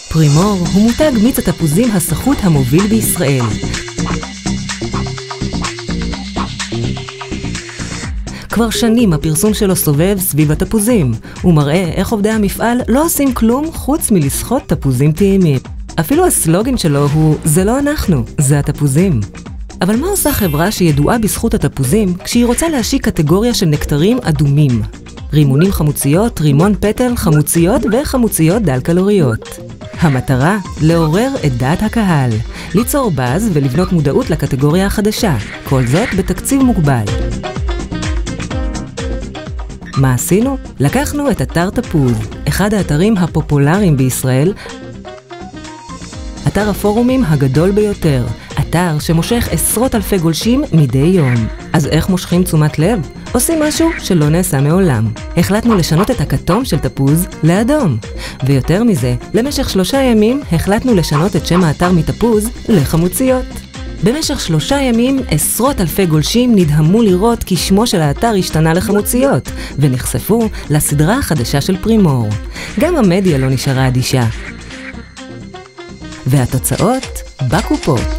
פרימור הוא מותג מיץ התפוזים הסחוט המוביל בישראל. כבר שנים הפרסום שלו סובב סביב התפוזים. הוא מראה איך עובדי המפעל לא עושים כלום חוץ מלסחוט תפוזים טעימים. אפילו הסלוגן שלו הוא "זה לא אנחנו, זה התפוזים". אבל מה עושה חברה שידועה בזכות התפוזים כשהיא רוצה להשיק קטגוריה של נקטרים אדומים? רימונים חמוציות, רימון פטל, חמוציות וחמוציות דל קלוריות. המטרה? לעורר את דעת הקהל, ליצור באז ולבנות מודעות לקטגוריה החדשה, כל זאת בתקציב מוגבל. מה עשינו? לקחנו את אתר תפוז, אחד האתרים הפופולריים בישראל, אתר הפורומים הגדול ביותר, אתר שמושך עשרות אלפי גולשים מדי יום. אז איך מושכים תשומת לב? עושים משהו שלא נעשה מעולם. החלטנו לשנות את הכתום של תפוז לאדום. ויותר מזה, למשך 3 ימים החלטנו לשנות את שם האתר מתפוז לחמוציות. במשך 3 ימים עשרות אלפי גולשים נדהמו לראות כי שמו של האתר השתנה לחמוציות, ונחשפו לסדרה החדשה של פרימור. גם המדיה לא נשארה אדישה. והתוצאות בקופות.